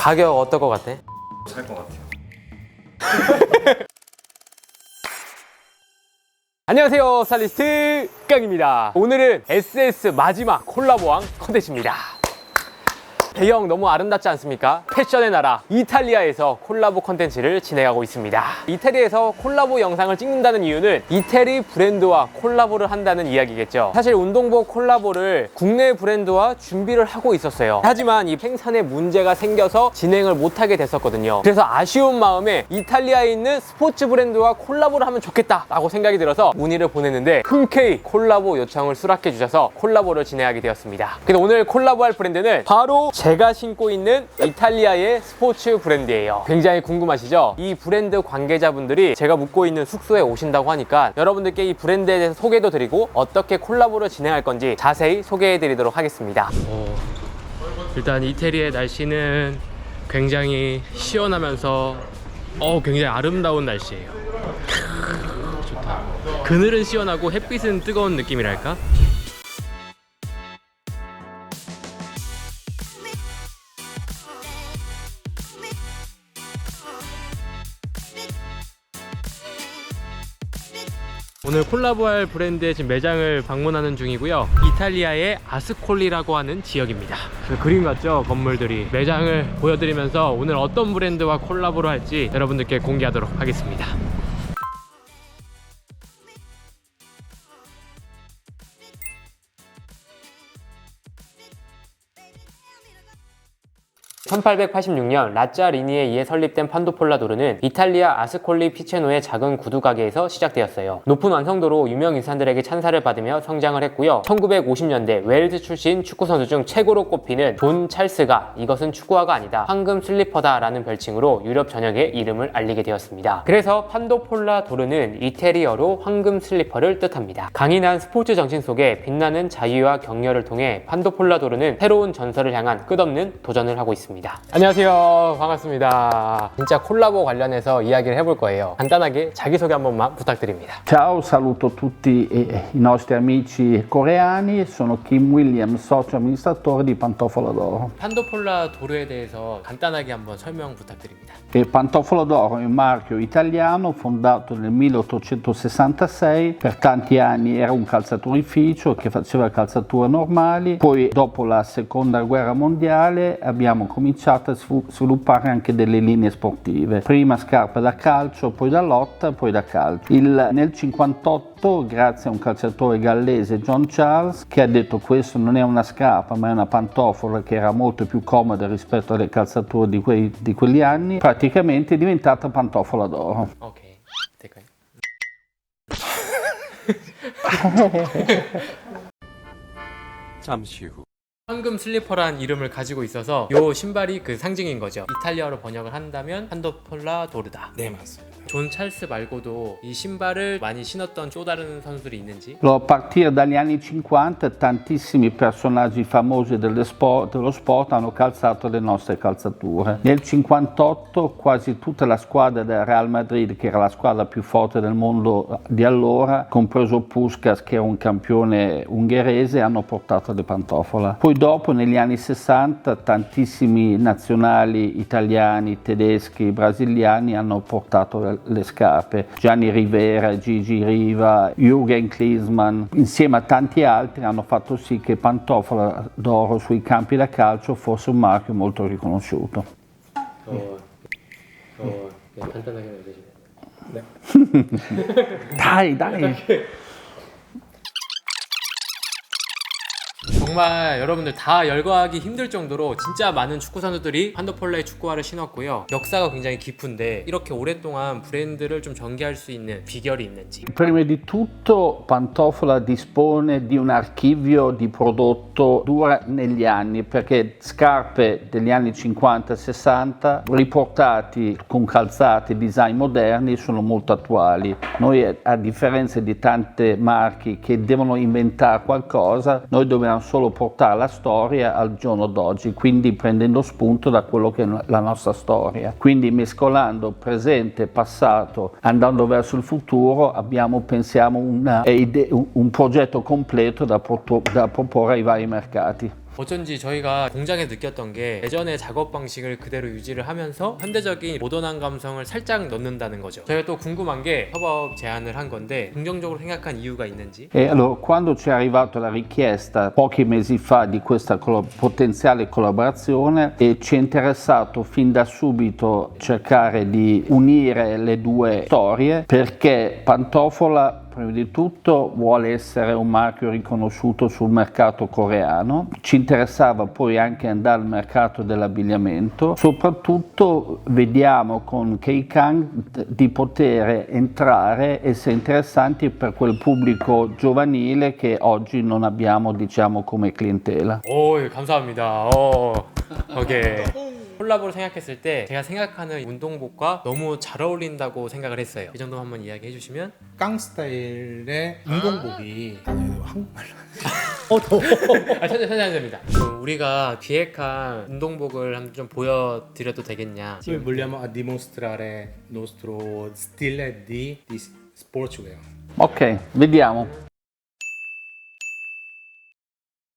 가격 어떨 것 같아? 살 것 같아요. 안녕하세요, 스타일리스트 깡입니다. 오늘은 SS 마지막 콜라보왕 컨텐츠입니다. 배경 너무 아름답지 않습니까? 패션의 나라 이탈리아에서 콜라보 컨텐츠를 진행하고 있습니다. 이태리에서 콜라보 영상을 찍는다는 이유는 이태리 브랜드와 콜라보를 한다는 이야기겠죠. 사실 운동복 콜라보를 국내 브랜드와 준비를 하고 있었어요. 하지만 이 생산에 문제가 생겨서 진행을 못하게 됐었거든요. 그래서 아쉬운 마음에 이탈리아에 있는 스포츠 브랜드와 콜라보를 하면 좋겠다라고 생각이 들어서 문의를 보냈는데 흔쾌히 콜라보 요청을 수락해 주셔서 콜라보를 진행하게 되었습니다. 근데 오늘 콜라보할 브랜드는 바로 제가 신고 있는 이탈리아의 스포츠 브랜드예요. 굉장히 궁금하시죠? 이 브랜드 관계자분들이 제가 묵고 있는 숙소에 오신다고 하니까 여러분들께 이 브랜드에 대해서 소개도 드리고 어떻게 콜라보를 진행할 건지 자세히 소개해 드리도록 하겠습니다. 일단 이태리의 날씨는 굉장히 시원하면서 굉장히 아름다운 날씨예요. 좋다. 그늘은 시원하고 햇빛은 뜨거운 느낌이랄까? 오늘 콜라보할 브랜드의 지금 매장을 방문하는 중이고요. 이탈리아의 아스콜리라고 하는 지역입니다. 그 그림 같죠? 건물들이. 매장을 보여드리면서 오늘 어떤 브랜드와 콜라보를 할지 여러분들께 공개하도록 하겠습니다. (1886년) 라짜리니에 의해 설립된 판도폴라도르는 이탈리아 아스콜리 피체노의 작은 구두 가게에서 시작되었어요. 높은 완성도로 유명 인사들에게 찬사를 받으며 성장을 했고요. 1950년대 웨일즈 출신 축구 선수 중 최고로 꼽히는 존 찰스가 이것은 축구화가 아니다, 황금 슬리퍼다 라는 별칭으로 유럽 전역에 이름을 알리게 되었습니다. 그래서 판도폴라도르는 이태리어로 황금 슬리퍼를 뜻합니다. 강인한 스포츠 정신 속에 빛나는 자유와 격려를 통해 판도폴라도르는 새로운 전설을 향한 끝없는 도전을 하고 있습니다. 안녕하세요, 반갑습니다. 진짜 콜라보 관련해서 이야기를 해볼 거예요. 간단하게 자기소개 한 번만 부탁드립니다. Ciao, saluto tutti i nostri amici coreani, sono Kim Williams, socio amministratore di Pantofola d'Oro. 판도폴라도르에 대해서 간단하게 한번 설명 부탁드립니다. Pantofola d'Oro è un marchio italiano fondato nel 1866, per tanti anni era un calzaturificio che faceva calzature normali, poi dopo la seconda guerra mondiale abbiamo cominciato a sviluppare anche delle linee sportive, prima scarpe da calcio, poi da lotta, poi da calcio. Nel 1958, grazie a un calciatore gallese, John Charles, che ha detto questo non è una scarpa ma è una pantofola, che era molto più comoda rispetto alle calzature di quegli anni, praticamente è diventata Pantofola d'Oro. Ok, 될까요? 잠시 후. 황금 슬리퍼란 이름을 가지고 있어서 이 신발이 그 상징인 거죠. 이탈리아로 번역을 한다면 판도폴라도르다. 네, 맞습니다. 존 찰스 말고도 이 신발을 많이 신었던 또 다른 선수들이 있는지? A partire dagli anni 50 tantissimi personaggi famosi dello sport hanno calzato le nostre calzature. Nel 58 quasi tutta la squadra del Real Madrid, che era la squadra più forte del mondo di allora, compreso Puskás, che era un campione ungherese, hanno portato le pantofola. Poi dopo, negli anni 60, tantissimi nazionali italiani, tedeschi, brasiliani hanno portato le scarpe. Gianni Rivera, Gigi Riva, Jürgen Klinsmann, insieme a tanti altri, hanno fatto sì che Pantofola d'Oro sui campi da calcio fosse un marchio molto riconosciuto. 간단하게 알려주세요. 네. Dai. 정말 여러분들 다 열거하기 힘들 정도로 진짜 많은 축구 선수들이 판도폴라의 축구화를 신었고요. 역사가 굉장히 깊은데 이렇게 오랫동안 브랜드를 좀 전개할 수 있는 비결이 있는지. Prima di tutto Pantofola dispone di un archivio di prodotto dura negli anni, perché scarpe degli anni 50-60 riportati con calzati e design moderni sono molto attuali. Noi, a differenza di tante marchi che devono inventare qualcosa, noi dobbiamo solo portare la storia al giorno d'oggi, quindi prendendo spunto da quello che è la nostra storia. Quindi mescolando presente e passato, andando verso il futuro, pensiamo un progetto completo da proporre ai vari mercati. 어쩐지 저희가 공장에 느꼈던 게 예전의 작업 방식을 그대로 유지를 하면서 현대적인 모던한 감성을 살짝 넣는다는 거죠. 저희가 또 궁금한 게 협업 제안을 한 건데 긍정적으로 생각한 이유가 있는지. E allora, quando ci è arrivata la richiesta pochi mesi fa di questa potenziale collaborazione, ci è interessato fin da subito cercare di unire le due storie, perché Pantofola prima di tutto vuole essere un marchio riconosciuto sul mercato coreano, ci interessava poi anche andare al mercato dell'abbigliamento, soprattutto vediamo con K-Kang di poter entrare e essere interessanti per quel pubblico giovanile che oggi non abbiamo, diciamo, come clientela. 오, 감사합니다. 오케이. 콜라보를 생각했을 때 제가 생각하는 운동복과 너무 잘 어울린다고 생각을 했어요. 이 정도 한번 이야기해 주시면. 깡 스타일의 운동복이 한국말로 더워. 천천히 됩니다. 우리가 기획한 운동복을 한번 좀 보여드려도 되겠냐? Noi vogliamo a dimostrare il nostro stile di sportswear. Ok, vediamo.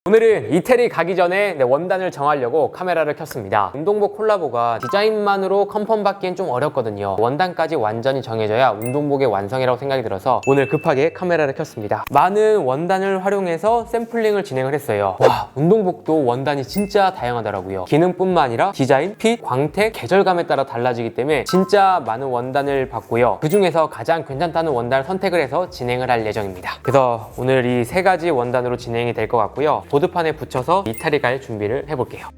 오늘은 이태리 가기 전에 원단을 정하려고 카메라를 켰습니다. 운동복 콜라보가 디자인만으로 컨펌 받기엔 좀 어렵거든요. 원단까지 완전히 정해져야 운동복의 완성이라고 생각이 들어서 오늘 급하게 카메라를 켰습니다. 많은 원단을 활용해서 샘플링을 진행을 했어요. 와, 운동복도 원단이 진짜 다양하더라고요. 기능뿐만 아니라 디자인, 핏, 광택, 계절감에 따라 달라지기 때문에 진짜 많은 원단을 봤고요. 그 중에서 가장 괜찮다는 원단을 선택을 해서 진행을 할 예정입니다. 그래서 오늘 이 세 가지 원단으로 진행이 될 것 같고요. 보드판에 붙여서 이탈리 갈 준비를 해볼게요.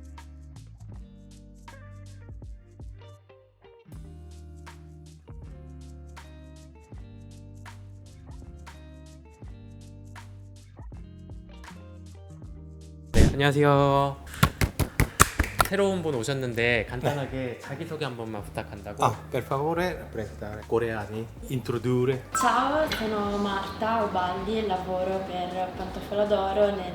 네, 안녕하세요. 새로운 분 오셨는데 간단하게 자기소개 한 번만 부탁한다고. Per favore, rappresentare coreani, introdurre. Ciao, sono Marta Ubaldi e lavoro per Pantofola d'Oro nel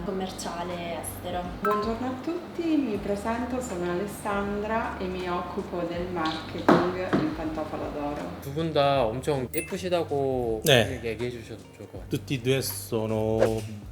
commerciale estero. Buongiorno a tutti, mi presento, sono Alessandra e mi occupo del marketing in Pantofola d'Oro. 두 분 다 엄청 예쁘시다고 네. 얘기해 주셔서 좋을 것 같아요. Tutti e due sono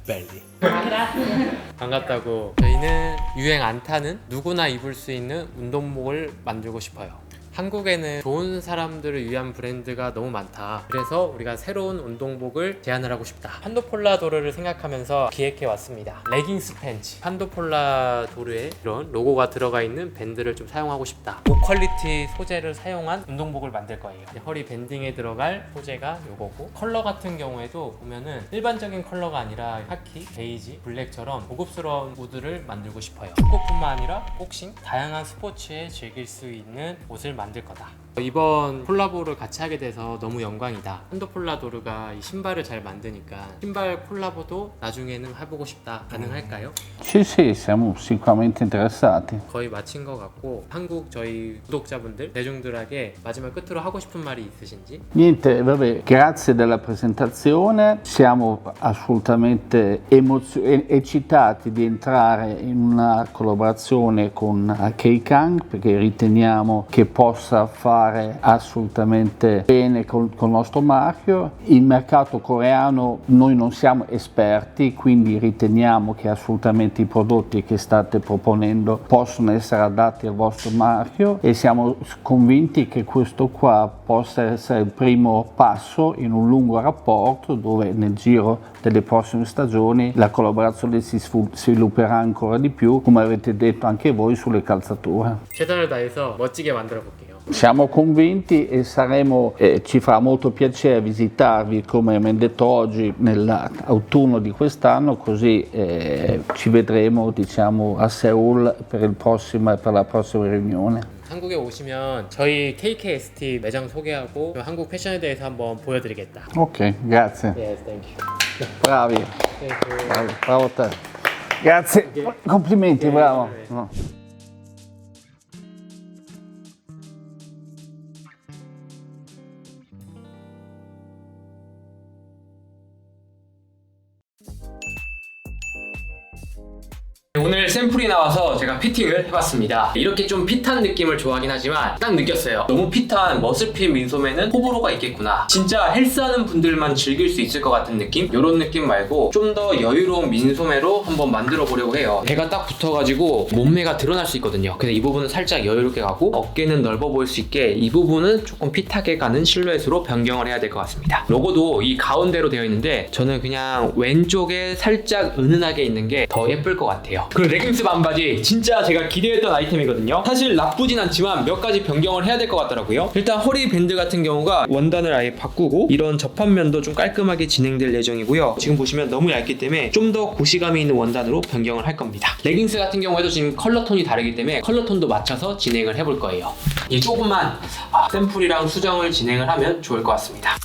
belli. Grazie. 반갑다고. 저희는 유행 안 타는 누구나 입을 수 있는 운동복을 만들고 싶어요. 한국에는 좋은 사람들을 위한 브랜드가 너무 많다. 그래서 우리가 새로운 운동복을 제안을 하고 싶다. 판도폴라 도르를 생각하면서 기획해 왔습니다. 레깅스 팬츠, 판도폴라 도르에 이런 로고가 들어가 있는 밴드를 좀 사용하고 싶다. 고퀄리티 소재를 사용한 운동복을 만들 거예요. 허리 밴딩에 들어갈 소재가 요거고, 컬러 같은 경우에도 보면은 일반적인 컬러가 아니라 카키, 베이지, 블랙처럼 고급스러운 우드를 만들고 싶어요. 축구뿐만 아니라 복싱, 다양한 스포츠에 즐길 수 있는 옷을 만들 거다. 이번 콜라보를 같이 하게 돼서 너무 영광이다. 판도폴라 도르가 이 신발을 잘 만드니까 신발 콜라보도 나중에는 해보고 싶다. 가능할까요? Sì, sì, siamo sicuramente interessati. 거의 마친 것 같고, 한국 저희 구독자분들, 대중들에게 마지막 끝으로 하고 싶은 말이 있으신지? Niente, vabbè, grazie della presentazione, siamo assolutamente eccitati di entrare in una collaborazione con K-Kang perché riteniamo che possa fare assolutamente bene col nostro marchio. Il mercato coreano noi non siamo esperti, quindi riteniamo che assolutamente i prodotti che state proponendo possono essere adatti al vostro marchio e siamo convinti che questo qua possa essere il primo passo in un lungo rapporto dove nel giro delle prossime stagioni la collaborazione si svilupperà ancora di più, come avete detto anche voi, sulle calzature. 최선을 다해서 멋지게 만들어 볼게요. Siamo convinti e ci farà molto piacere visitarvi, come abbiamo detto oggi, nell'autunno di quest'anno, così ci vedremo, diciamo, a Seoul per la prossima riunione. 한국에 오시면 저희 KKST 매장 소개하고 한국 패션에 대해서 한번 보여드리겠다. Ok, grazie. Yes, thank you. Bravi. Thank you. Bravo te. Grazie. Complimenti, bravo. No. 오늘 샘플이 나와서 제가 피팅을 해봤습니다. 이렇게 좀 핏한 느낌을 좋아하긴 하지만 딱 느꼈어요. 너무 핏한 머슬핏 민소매는 호불호가 있겠구나. 진짜 헬스하는 분들만 즐길 수 있을 것 같은 느낌? 이런 느낌 말고 좀 더 여유로운 민소매로 한번 만들어 보려고 해요. 배가 딱 붙어가지고 몸매가 드러날 수 있거든요. 그래서 이 부분은 살짝 여유롭게 가고 어깨는 넓어 보일 수 있게 이 부분은 조금 핏하게 가는 실루엣으로 변경을 해야 될 것 같습니다. 로고도 이 가운데로 되어 있는데 저는 그냥 왼쪽에 살짝 은은하게 있는 게 더 예쁠 것 같아요. 그리고 레깅스 반바지 진짜 제가 기대했던 아이템이거든요. 사실 나쁘진 않지만 몇 가지 변경을 해야 될 것 같더라고요. 일단 허리 밴드 같은 경우가 원단을 아예 바꾸고 이런 접합면도 좀 깔끔하게 진행될 예정이고요. 지금 보시면 너무 얇기 때문에 좀 더 고시감이 있는 원단으로 변경을 할 겁니다. 레깅스 같은 경우에도 지금 컬러 톤이 다르기 때문에 컬러 톤도 맞춰서 진행을 해볼 거예요. 이 조금만 샘플이랑 수정을 진행을 하면 좋을 것 같습니다.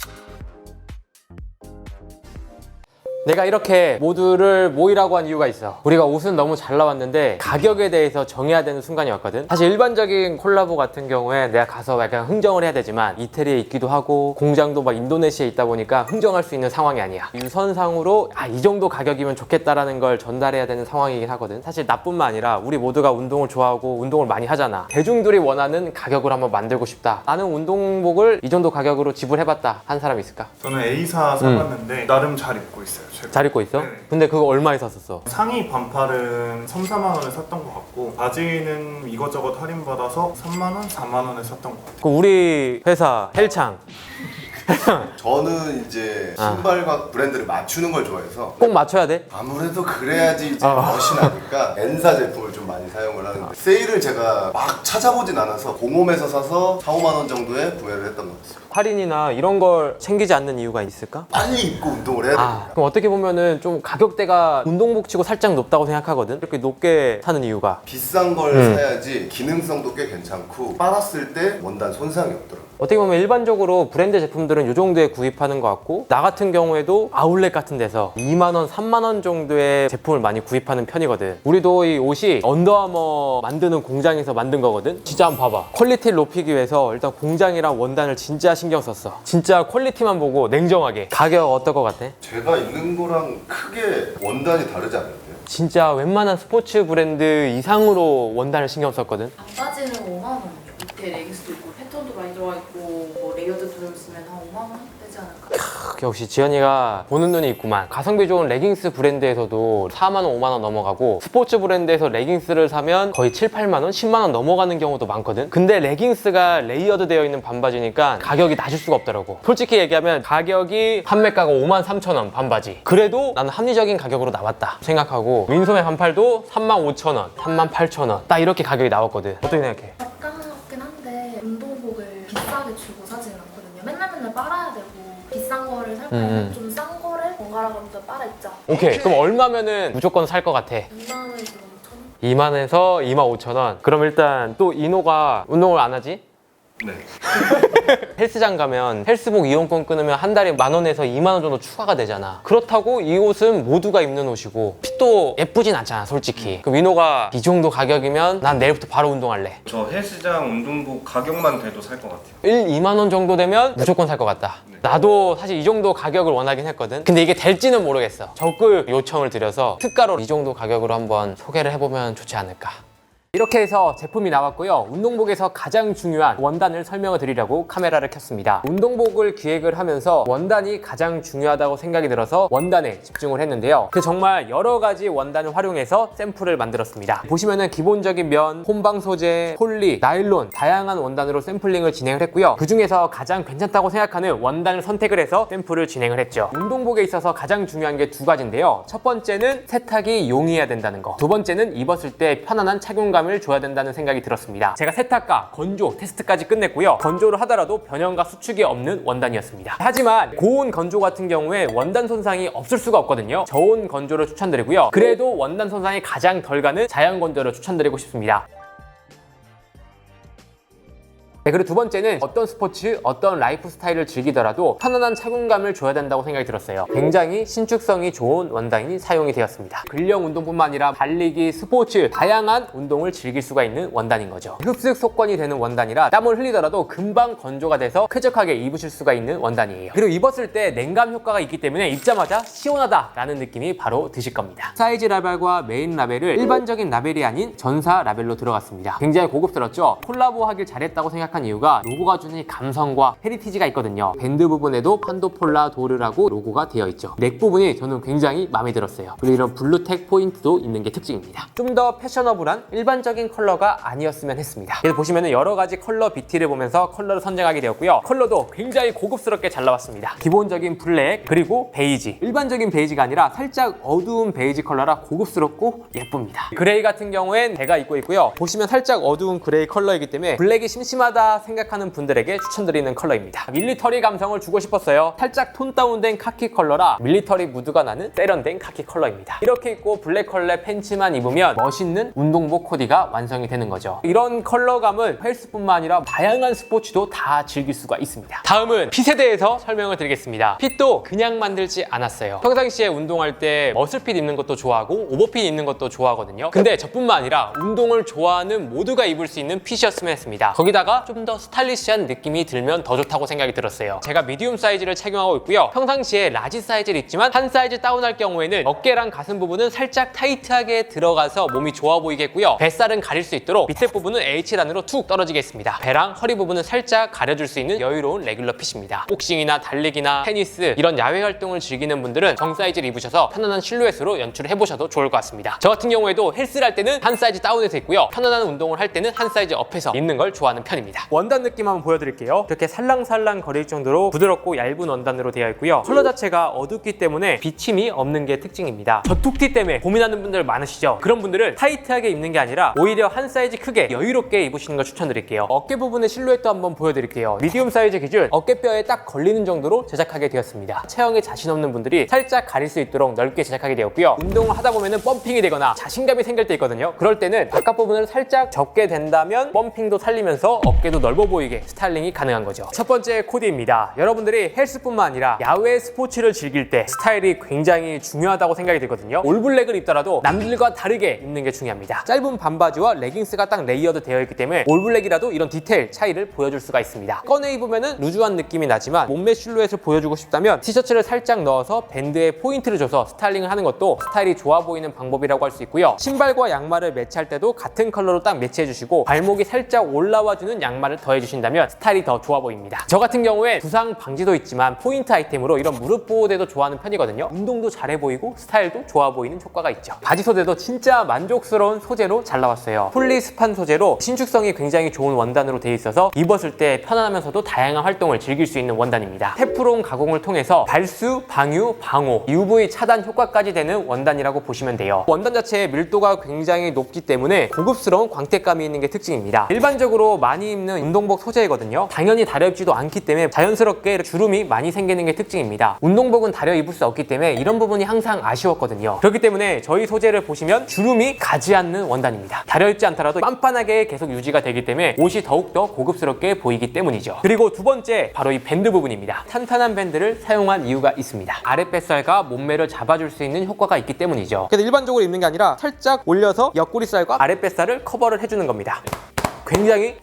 내가 이렇게 모두를 모이라고 한 이유가 있어. 우리가 옷은 너무 잘 나왔는데 가격에 대해서 정해야 되는 순간이 왔거든. 사실 일반적인 콜라보 같은 경우에 내가 가서 약간 흥정을 해야 되지만 이태리에 있기도 하고 공장도 막 인도네시아에 있다 보니까 흥정할 수 있는 상황이 아니야. 유선상으로 이 정도 가격이면 좋겠다라는 걸 전달해야 되는 상황이긴 하거든. 사실 나뿐만 아니라 우리 모두가 운동을 좋아하고 운동을 많이 하잖아. 대중들이 원하는 가격으로 한번 만들고 싶다. 나는 운동복을 이 정도 가격으로 지불해봤다 한 사람 있을까? 저는 A사 사봤는데 나름 잘 입고 있어요. 최근. 잘 입고 있어? 네네. 근데 그거 얼마에 샀었어? 상의 반팔은 3, 4만 원에 샀던 것 같고 바지는 이것저것 할인받아서 3만 원, 4만 원에 샀던 것 같아요. 그 우리 회사 헬창 저는 이제 신발과 브랜드를 맞추는 걸 좋아해서 꼭 맞춰야 돼? 아무래도 그래야지 이제 멋이 나니까 N사 제품을 좀 많이 사용을 하는데 세일을 제가 막 찾아보진 않아서 공홈에서 사서 4, 5만 원 정도에 구매를 했던 것 같습니다. 할인이나 이런 걸 챙기지 않는 이유가 있을까? 빨리 입고 운동을 해야 되니까. 그럼 어떻게 보면은 좀 가격대가 운동복 치고 살짝 높다고 생각하거든? 이렇게 높게 사는 이유가 비싼 걸 사야지 기능성도 꽤 괜찮고 빨았을 때 원단 손상이 없더라고요. 어떻게 보면 일반적으로 브랜드 제품들은 이 정도에 구입하는 것 같고 나 같은 경우에도 아울렛 같은 데서 2만 원, 3만 원 정도의 제품을 많이 구입하는 편이거든. 우리도 이 옷이 언더아머 만드는 공장에서 만든 거거든. 진짜 한번 봐봐. 퀄리티를 높이기 위해서 일단 공장이랑 원단을 진짜 신경 썼어. 진짜 퀄리티만 보고 냉정하게 가격 어떨 것 같아? 제가 입는 거랑 크게 원단이 다르지 않는데요? 진짜 웬만한 스포츠 브랜드 이상으로 원단을 신경 썼거든. 반바지는 5만 원. 밑에 레깅스도 있고 패턴도 많이 들어가 있고 뭐 레이어드 들어있으면 한 5만 원 되지 않을까? 역시 지연이가 보는 눈이 있구만. 가성비 좋은 레깅스 브랜드에서도 4만 원, 5만 원 넘어가고 스포츠 브랜드에서 레깅스를 사면 거의 7, 8만 원, 10만 원 넘어가는 경우도 많거든. 근데 레깅스가 레이어드 되어 있는 반바지니까 가격이 낮을 수가 없더라고. 솔직히 얘기하면 가격이 판매가가 5만 3천 원 반바지. 그래도 나는 합리적인 가격으로 나왔다 생각하고 민소매 반팔도 3만 5천 원, 3만 8천 원 딱 이렇게 가격이 나왔거든. 어떻게 생각해? 적당하긴 한데 운동복을 비싸게 주고 사지는 않거든요. 맨날 빨아야 되고 비싼 거를 살 바에는 좀 싼 거를 번갈아 가면서 빨아 입자. 오케이. 그럼 얼마면은 무조건 살 것 같아? 2만 원에서 5천 원? 2만 원에서 2만 5천 원. 그럼 일단 또 이노가 운동을 안 하지? 네. 헬스장 가면 헬스복 이용권 끊으면 한 달에 10,000원에서 2만 원 정도 추가가 되잖아. 그렇다고 이 옷은 모두가 입는 옷이고 핏도 예쁘진 않잖아 솔직히. 그럼 민호가 이 정도 가격이면 난 내일부터 바로 운동할래. 저 헬스장 운동복 가격만 돼도 살 것 같아요. 2만 원 정도 되면 무조건 살 것 같다. 나도 사실 이 정도 가격을 원하긴 했거든. 근데 이게 될지는 모르겠어. 적극 요청을 드려서 특가로 이 정도 가격으로 한번 소개를 해보면 좋지 않을까. 이렇게 해서 제품이 나왔고요. 운동복에서 가장 중요한 원단을 설명을 드리려고 카메라를 켰습니다. 운동복을 기획을 하면서 원단이 가장 중요하다고 생각이 들어서 원단에 집중을 했는데요. 정말 여러 가지 원단을 활용해서 샘플을 만들었습니다. 보시면은 기본적인 면, 혼방 소재, 폴리, 나일론 다양한 원단으로 샘플링을 진행을 했고요. 그 중에서 가장 괜찮다고 생각하는 원단을 선택을 해서 샘플을 진행을 했죠. 운동복에 있어서 가장 중요한 게 두 가지인데요. 첫 번째는 세탁이 용이해야 된다는 거. 두 번째는 입었을 때 편안한 착용감을 줘야 된다는 생각이 들었습니다. 제가 세탁과 건조 테스트까지 끝냈고요. 건조를 하더라도 변형과 수축이 없는 원단이었습니다. 하지만 고온 건조 같은 경우에 원단 손상이 없을 수가 없거든요. 저온 건조를 추천드리고요. 그래도 원단 손상이 가장 덜 가는 자연 건조를 추천드리고 싶습니다. 네, 그리고 두 번째는 어떤 스포츠, 어떤 라이프 스타일을 즐기더라도 편안한 착용감을 줘야 된다고 생각이 들었어요. 굉장히 신축성이 좋은 원단이 사용이 되었습니다. 근력 운동뿐만 아니라 달리기, 스포츠, 다양한 운동을 즐길 수가 있는 원단인 거죠. 흡습 속건이 되는 원단이라 땀을 흘리더라도 금방 건조가 돼서 쾌적하게 입으실 수가 있는 원단이에요. 그리고 입었을 때 냉감 효과가 있기 때문에 입자마자 시원하다라는 느낌이 바로 드실 겁니다. 사이즈 라벨과 메인 라벨을 일반적인 라벨이 아닌 전사 라벨로 들어갔습니다. 굉장히 고급스럽죠? 콜라보 하길 잘했다고 생각한 이유가 로고가 주는 이 감성과 헤리티지가 있거든요. 밴드 부분에도 판도폴라 도르라고 로고가 되어 있죠. 넥 부분이 저는 굉장히 마음에 들었어요. 그리고 이런 블루텍 포인트도 있는 게 특징입니다. 좀 더 패셔너블한 일반적인 컬러가 아니었으면 했습니다. 그래서 보시면 여러 가지 컬러 BT를 보면서 컬러를 선정하게 되었고요. 컬러도 굉장히 고급스럽게 잘 나왔습니다. 기본적인 블랙 그리고 베이지. 일반적인 베이지가 아니라 살짝 어두운 베이지 컬러라 고급스럽고 예쁩니다. 그레이 같은 경우엔 제가 입고 있고요. 보시면 살짝 어두운 그레이 컬러이기 때문에 블랙이 심심하다 생각하는 분들에게 추천드리는 컬러입니다. 밀리터리 감성을 주고 싶었어요. 살짝 톤 다운된 카키 컬러라 밀리터리 무드가 나는 세련된 카키 컬러입니다. 이렇게 입고 블랙 컬러 팬츠만 입으면 멋있는 운동복 코디가 완성이 되는 거죠. 이런 컬러감은 헬스뿐만 아니라 다양한 스포츠도 다 즐길 수가 있습니다. 다음은 핏에 대해서 설명을 드리겠습니다. 핏도 그냥 만들지 않았어요. 평상시에 운동할 때 머슬핏 입는 것도 좋아하고 오버핏 입는 것도 좋아하거든요. 근데 저뿐만 아니라 운동을 좋아하는 모두가 입을 수 있는 핏이었으면 했습니다. 거기다가 좀 더 스타일리시한 느낌이 들면 더 좋다고 생각이 들었어요. 제가 미디움 사이즈를 착용하고 있고요. 평상시에 라지 사이즈를 입지만 한 사이즈 다운할 경우에는 어깨랑 가슴 부분은 살짝 타이트하게 들어가서 몸이 좋아 보이겠고요. 뱃살은 가릴 수 있도록 밑에 부분은 H란으로 툭 떨어지겠습니다. 배랑 허리 부분은 살짝 가려줄 수 있는 여유로운 레귤러 핏입니다. 복싱이나 달리기나 테니스 이런 야외 활동을 즐기는 분들은 정 사이즈를 입으셔서 편안한 실루엣으로 연출을 해보셔도 좋을 것 같습니다. 저 같은 경우에도 헬스를 할 때는 한 사이즈 다운해서 입고요. 편안한 운동을 할 때는 한 사이즈 업해서 입는 걸 좋아하는 편입니다. 원단 느낌 한번 보여드릴게요. 이렇게 살랑살랑 거릴 정도로 부드럽고 얇은 원단으로 되어 있고요. 컬러 자체가 어둡기 때문에 비침이 없는 게 특징입니다. 저툭티 때문에 고민하는 분들 많으시죠? 그런 분들은 타이트하게 입는 게 아니라 오히려 한 사이즈 크게 여유롭게 입으시는 걸 추천드릴게요. 어깨 부분의 실루엣도 한번 보여드릴게요. 미디움 사이즈 기준 어깨뼈에 딱 걸리는 정도로 제작하게 되었습니다. 체형에 자신 없는 분들이 살짝 가릴 수 있도록 넓게 제작하게 되었고요. 운동을 하다 보면 펌핑이 되거나 자신감이 생길 때 있거든요. 그럴 때는 바깥 부분을 살짝 접게 된다면 펌핑도 살리면서 어깨도 넓어 보이게 스타일링이 가능한 거죠. 첫 번째 코디입니다. 여러분들이 헬스뿐만 아니라 야외 스포츠를 즐길 때 스타일이 굉장히 중요하다고 생각이 들거든요. 올블랙을 입더라도 남들과 다르게 입는 게 중요합니다. 짧은 반바지와 레깅스가 딱 레이어드 되어 있기 때문에 올블랙이라도 이런 디테일 차이를 보여줄 수가 있습니다. 꺼내 입으면 루즈한 느낌이 나지만 몸매 실루엣을 보여주고 싶다면 티셔츠를 살짝 넣어서 밴드에 포인트를 줘서 스타일링을 하는 것도 스타일이 좋아 보이는 방법이라고 할 수 있고요. 신발과 양말을 매치할 때도 같은 컬러로 딱 매치해 주시고 발목이 살짝 올라와주는 양말을 더해 주신다면 스타일이 더 좋아 보입니다. 저 같은 경우에 부상 방지도 있지만 포인트 아이템으로 이런 무릎 보호대도 좋아하는 편이거든요. 운동도 잘해 보이고 스타일도 좋아 보이는 효과가 있죠. 바지 소재도 진짜 만족스러운 소재로 잘 나왔어요. 폴리스판 소재로 신축성이 굉장히 좋은 원단으로 되어 있어서 입었을 때 편안하면서도 다양한 활동을 즐길 수 있는 원단입니다. 테프론 가공을 통해서 발수, 방유, 방호, UV 차단 효과까지 되는 원단이라고 보시면 돼요. 원단 자체의 밀도가 굉장히 높기 때문에 고급스러운 광택감이 있는 게 특징입니다. 일반적으로 많이 입는 운동복 소재이거든요. 당연히 다려 입지도 않기 때문에 자연스럽게 주름이 많이 생기는 게 특징입니다. 운동복은 다려 입을 수 없기 때문에 이런 부분이 항상 아쉬웠거든요. 그렇기 때문에 저희 소재를 보시면 주름이 가지 않는 원단입니다. 다려 입지 않더라도 빤빤하게 계속 유지가 되기 때문에 옷이 더욱더 고급스럽게 보이기 때문이죠. 그리고 두 번째 바로 이 밴드 부분입니다. 탄탄한 밴드를 사용한 이유가 있습니다. 아랫뱃살과 몸매를 잡아줄 수 있는 효과가 있기 때문이죠. 그래서 일반적으로 입는 게 아니라 살짝 올려서 옆구리살과 아랫뱃살을 커버를 해주는 겁니다. 굉장히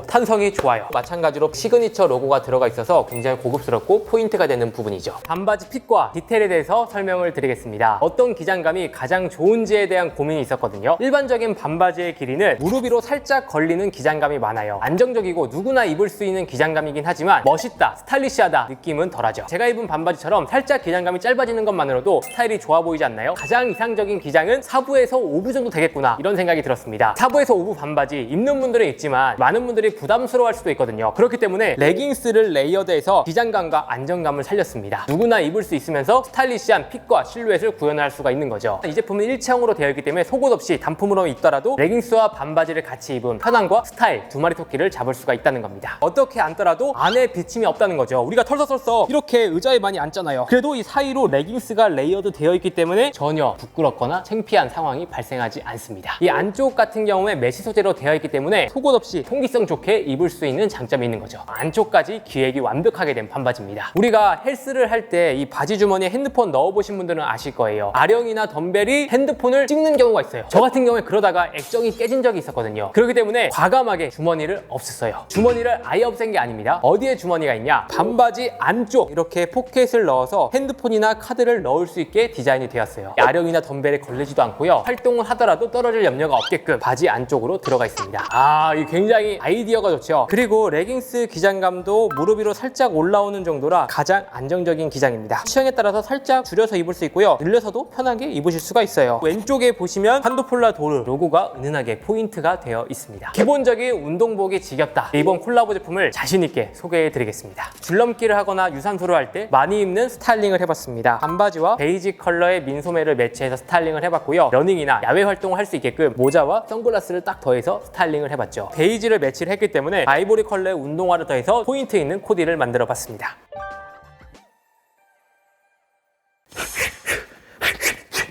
탄성이 좋아요. 마찬가지로 시그니처 로고가 들어가 있어서 굉장히 고급스럽고 포인트가 되는 부분이죠. 반바지 핏과 디테일에 대해서 설명을 드리겠습니다. 어떤 기장감이 가장 좋은지에 대한 고민이 있었거든요. 일반적인 반바지의 길이는 무릎 위로 살짝 걸리는 기장감이 많아요. 안정적이고 누구나 입을 수 있는 기장감이긴 하지만 멋있다, 스타일리시하다 느낌은 덜하죠. 제가 입은 반바지처럼 살짝 기장감이 짧아지는 것만으로도 스타일이 좋아 보이지 않나요? 가장 이상적인 기장은 4부에서 5부 정도 되겠구나 이런 생각이 들었습니다. 4부에서 5부 반바지 입는 분들은 있지만 많은 분들이 부담스러워할 수도 있거든요. 그렇기 때문에 레깅스를 레이어드해서 기장감과 안정감을 살렸습니다. 누구나 입을 수 있으면서 스타일리시한 핏과 실루엣을 구현할 수가 있는 거죠. 이 제품은 일체형으로 되어 있기 때문에 속옷 없이 단품으로 입더라도 레깅스와 반바지를 같이 입은 편안과 스타일 두 마리 토끼를 잡을 수가 있다는 겁니다. 어떻게 앉더라도 안에 비침이 없다는 거죠. 우리가 털썩털썩 이렇게 의자에 많이 앉잖아요. 그래도 이 사이로 레깅스가 레이어드 되어 있기 때문에 전혀 부끄럽거나 창피한 상황이 발생하지 않습니다. 이 안쪽 같은 경우에 메쉬 소재로 되어 있기 때문에 속옷 없이 통기성 실용성 좋게 입을 수 있는 장점이 있는 거죠. 안쪽까지 기획이 완벽하게 된 반바지입니다. 우리가 헬스를 할 때 이 바지 주머니에 핸드폰 넣어보신 분들은 아실 거예요. 아령이나 덤벨이 핸드폰을 찍는 경우가 있어요. 저 같은 경우에 그러다가 액정이 깨진 적이 있었거든요. 그렇기 때문에 과감하게 주머니를 없앴어요. 주머니를 아예 없앤 게 아닙니다. 어디에 주머니가 있냐? 반바지 안쪽 이렇게 포켓을 넣어서 핸드폰이나 카드를 넣을 수 있게 디자인이 되었어요. 아령이나 덤벨에 걸리지도 않고요. 활동을 하더라도 떨어질 염려가 없게끔 바지 안쪽으로 들어가 있습니다. 이 굉장히 아이디어가 좋죠. 그리고 레깅스 기장감도 무릎 위로 살짝 올라오는 정도라 가장 안정적인 기장입니다. 취향에 따라서 살짝 줄여서 입을 수 있고요. 늘려서도 편하게 입으실 수가 있어요. 왼쪽에 보시면 판도폴라 도르 로고가 은은하게 포인트가 되어 있습니다. 기본적인 운동복이 지겹다. 이번 콜라보 제품을 자신있게 소개해 드리겠습니다. 줄넘기를 하거나 유산소를 할 때 많이 입는 스타일링을 해봤습니다. 반바지와 베이지 컬러의 민소매를 매치해서 스타일링을 해봤고요. 러닝이나 야외 활동을 할 수 있게끔 모자와 선글라스를 딱 더해서 스타일링을 해봤죠. 베이지를 매치를 했기 때문에 아이보리 컬러의 운동화를 더해서 포인트 있는 코디를 만들어 봤습니다.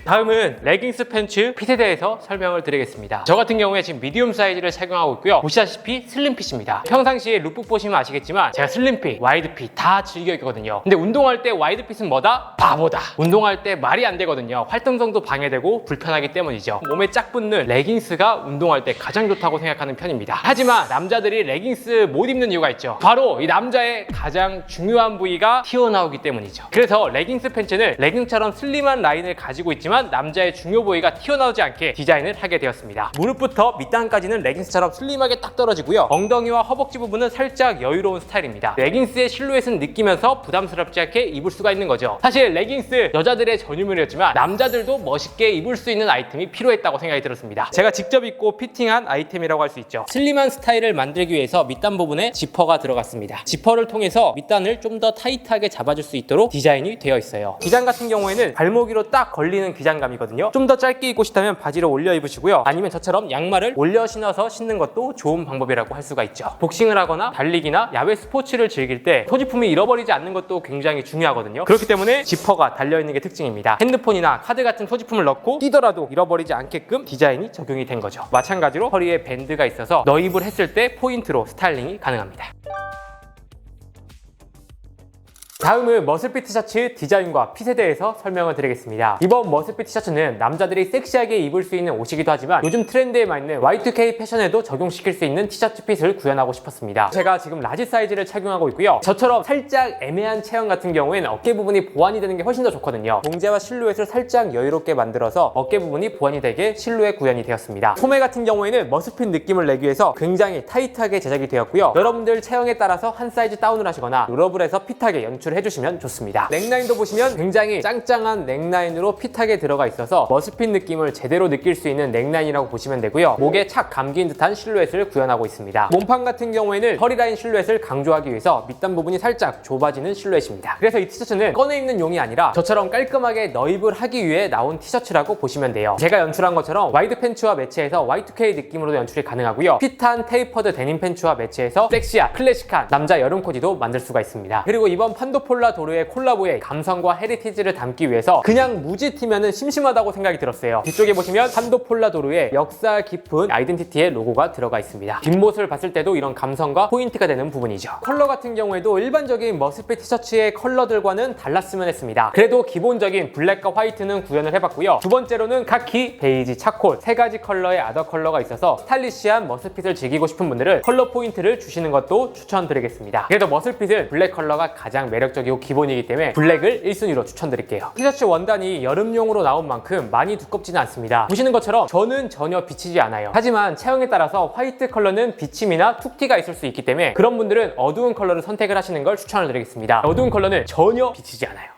다음은 레깅스 팬츠 핏에 대해서 설명을 드리겠습니다. 저 같은 경우에 지금 미디움 사이즈를 착용하고 있고요. 보시다시피 슬림핏입니다. 평상시에 룩북 보시면 아시겠지만 제가 슬림핏, 와이드핏 다 즐겨 입거든요. 근데 운동할 때 와이드핏은 뭐다? 바보다. 운동할 때 말이 안 되거든요. 활동성도 방해되고 불편하기 때문이죠. 몸에 짝 붙는 레깅스가 운동할 때 가장 좋다고 생각하는 편입니다. 하지만 남자들이 레깅스 못 입는 이유가 있죠. 바로 이 남자의 가장 중요한 부위가 튀어나오기 때문이죠. 그래서 레깅스 팬츠는 레깅처럼 슬림한 라인을 가지고 있지만 남자의 중요 부위가 튀어나오지 않게 디자인을 하게 되었습니다. 무릎부터 밑단까지는 레깅스처럼 슬림하게 딱 떨어지고요. 엉덩이와 허벅지 부분은 살짝 여유로운 스타일입니다. 레깅스의 실루엣은 느끼면서 부담스럽지 않게 입을 수가 있는 거죠. 사실 레깅스 여자들의 전유물이었지만 남자들도 멋있게 입을 수 있는 아이템이 필요했다고 생각이 들었습니다. 제가 직접 입고 피팅한 아이템이라고 할 수 있죠. 슬림한 스타일을 만들기 위해서 밑단 부분에 지퍼가 들어갔습니다. 지퍼를 통해서 밑단을 좀 더 타이트하게 잡아줄 수 있도록 디자인이 되어 있어요. 기장 같은 경우에는 발목 위로 딱 걸리는 기장감이거든요. 좀 더 짧게 입고 싶다면 바지를 올려 입으시고요. 아니면 저처럼 양말을 올려 신어서 신는 것도 좋은 방법이라고 할 수가 있죠. 복싱을 하거나 달리기나 야외 스포츠를 즐길 때 소지품이 잃어버리지 않는 것도 굉장히 중요하거든요. 그렇기 때문에 지퍼가 달려있는 게 특징입니다. 핸드폰이나 카드 같은 소지품을 넣고 뛰더라도 잃어버리지 않게끔 디자인이 적용이 된 거죠. 마찬가지로 허리에 밴드가 있어서 너입을 했을 때 포인트로 스타일링이 가능합니다. 다음은 머슬핏 티셔츠 디자인과 핏에 대해서 설명을 드리겠습니다. 이번 머슬핏 티셔츠는 남자들이 섹시하게 입을 수 있는 옷이기도 하지만 요즘 트렌드에 맞는 Y2K 패션에도 적용시킬 수 있는 티셔츠 핏을 구현하고 싶었습니다. 제가 지금 라지 사이즈를 착용하고 있고요. 저처럼 살짝 애매한 체형 같은 경우에는 어깨 부분이 보완이 되는 게 훨씬 더 좋거든요. 봉제와 실루엣을 살짝 여유롭게 만들어서 어깨 부분이 보완이 되게 실루엣 구현이 되었습니다. 소매 같은 경우에는 머슬핏 느낌을 내기 위해서 굉장히 타이트하게 제작이 되었고요. 여러분들 체형에 따라서 한 사이즈 다운을 하시거나 롤업을 해서 핏하게 연출을 해주시면 좋습니다. 넥라인도 보시면 굉장히 짱짱한 넥라인으로 핏하게 들어가 있어서 머슬핏 느낌을 제대로 느낄 수 있는 넥라인이라고 보시면 되고요. 목에 착 감긴 듯한 실루엣을 구현하고 있습니다. 몸판 같은 경우에는 허리라인 실루엣을 강조하기 위해서 밑단 부분이 살짝 좁아지는 실루엣입니다. 그래서 이 티셔츠는 꺼내 입는 용이 아니라 저처럼 깔끔하게 너입을 하기 위해 나온 티셔츠라고 보시면 돼요. 제가 연출한 것처럼 와이드 팬츠와 매치해서 Y2K 느낌으로도 연출이 가능하고요. 핏한 테이퍼드 데님 팬츠와 매치해서 섹시한 클래식한 남자 여름 코디도 만들 수가 있습니다. 그리고 이번 판도폴라 도르의 콜라보의 감성과 헤리티지를 담기 위해서 그냥 무지 티면은 심심하다고 생각이 들었어요. 뒤쪽에 보시면 판도폴라 도르의 역사 깊은 아이덴티티의 로고가 들어가 있습니다. 뒷모습을 봤을 때도 이런 감성과 포인트가 되는 부분이죠. 컬러 같은 경우에도 일반적인 머슬핏 티셔츠의 컬러들과는 달랐으면 했습니다. 그래도 기본적인 블랙과 화이트는 구현을 해봤고요. 두 번째로는 카키, 베이지, 차콜 세 가지 컬러의 아더 컬러가 있어서 스타일리시한 머슬핏을 즐기고 싶은 분들은 컬러 포인트를 주시는 것도 추천드리겠습니다. 그래도 머슬핏은 블랙 컬러가 가장 매력적이고 기본이기 때문에 블랙을 1순위로 추천드릴게요. 티셔츠 원단이 여름용으로 나온 만큼 많이 두껍지는 않습니다. 보시는 것처럼 저는 전혀 비치지 않아요. 하지만 체형에 따라서 화이트 컬러는 비침이나 툭티가 있을 수 있기 때문에 그런 분들은 어두운 컬러를 선택을 하시는 걸 추천을 드리겠습니다. 어두운 컬러는 전혀 비치지 않아요.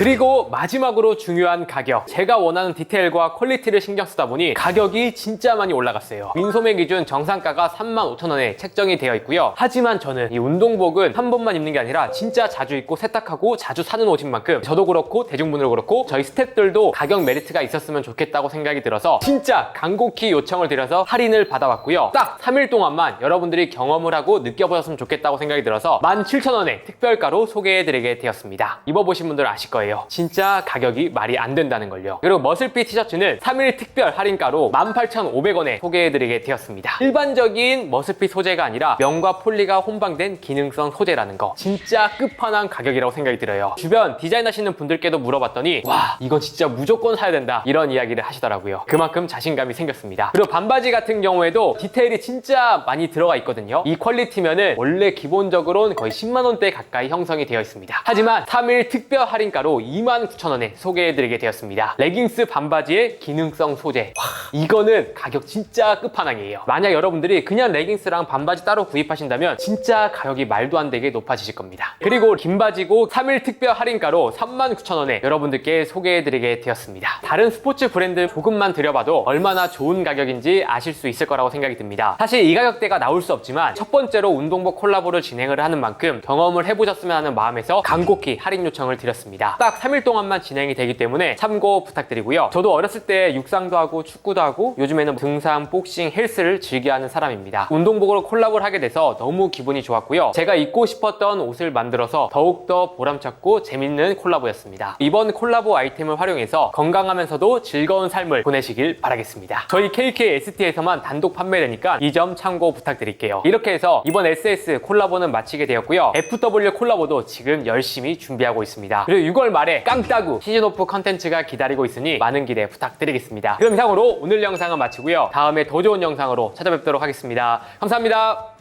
그리고 마지막으로 중요한 가격. 제가 원하는 디테일과 퀄리티를 신경 쓰다 보니 가격이 진짜 많이 올라갔어요. 민소매 기준 정상가가 35,000원에 책정이 되어 있고요. 하지만 저는 이 운동복은 한 번만 입는 게 아니라 진짜 자주 입고 세탁하고 자주 사는 옷인 만큼 저도 그렇고 대중분들도 그렇고 저희 스태프들도 가격 메리트가 있었으면 좋겠다고 생각이 들어서 진짜 간곡히 요청을 드려서 할인을 받아왔고요. 딱 3일 동안만 여러분들이 경험을 하고 느껴보셨으면 좋겠다고 생각이 들어서 17,000원에 특별가로 소개해드리게 되었습니다. 입어보신 분들 아실 거예요. 진짜 가격이 말이 안 된다는 걸요. 그리고 머슬핏 티셔츠는 3일 특별 할인가로 18,500원에 소개해드리게 되었습니다. 일반적인 머슬핏 소재가 아니라 면과 폴리가 혼방된 기능성 소재라는 거, 진짜 끝판왕 가격이라고 생각이 들어요. 주변 디자인 하시는 분들께도 물어봤더니 와, 이건 진짜 무조건 사야 된다, 이런 이야기를 하시더라고요. 그만큼 자신감이 생겼습니다. 그리고 반바지 같은 경우에도 디테일이 진짜 많이 들어가 있거든요. 이 퀄리티면은 원래 기본적으로는 거의 10만원대 가까이 형성이 되어 있습니다. 하지만 3일 특별 할인가로 29,000원에 소개해드리게 되었습니다. 레깅스 반바지의 기능성 소재. 와, 이거는 가격 진짜 끝판왕이에요. 만약 여러분들이 그냥 레깅스랑 반바지 따로 구입하신다면 진짜 가격이 말도 안 되게 높아지실 겁니다. 그리고 긴 바지고 3일 특별 할인가로 39,000원에 여러분들께 소개해드리게 되었습니다. 다른 스포츠 브랜드 조금만 들여봐도 얼마나 좋은 가격인지 아실 수 있을 거라고 생각이 듭니다. 사실 이 가격대가 나올 수 없지만 첫 번째로 운동복 콜라보를 진행을 하는 만큼 경험을 해보셨으면 하는 마음에서 간곡히 할인 요청을 드렸습니다. 딱 3일 동안만 진행이 되기 때문에 참고 부탁드리고요. 저도 어렸을 때 육상도 하고 축구도 하고 요즘에는 등산, 복싱, 헬스를 즐겨하는 사람입니다. 운동복으로 콜라보를 하게 돼서 너무 기분이 좋았고요. 제가 입고 싶었던 옷을 만들어서 더욱더 보람찼고 재밌는 콜라보였습니다. 이번 콜라보 아이템을 활용해서 건강하면서도 즐거운 삶을 보내시길 바라겠습니다. 저희 KKST에서만 단독 판매되니까 이 점 참고 부탁드릴게요. 이렇게 해서 이번 SS 콜라보는 마치게 되었고요. FW 콜라보도 지금 열심히 준비하고 있습니다. 그리고 6월 말에 깡따구 시즌오프 컨텐츠가 기다리고 있으니 많은 기대 부탁드리겠습니다. 그럼 이상으로 오늘 영상은 마치고요. 다음에 더 좋은 영상으로 찾아뵙도록 하겠습니다. 감사합니다.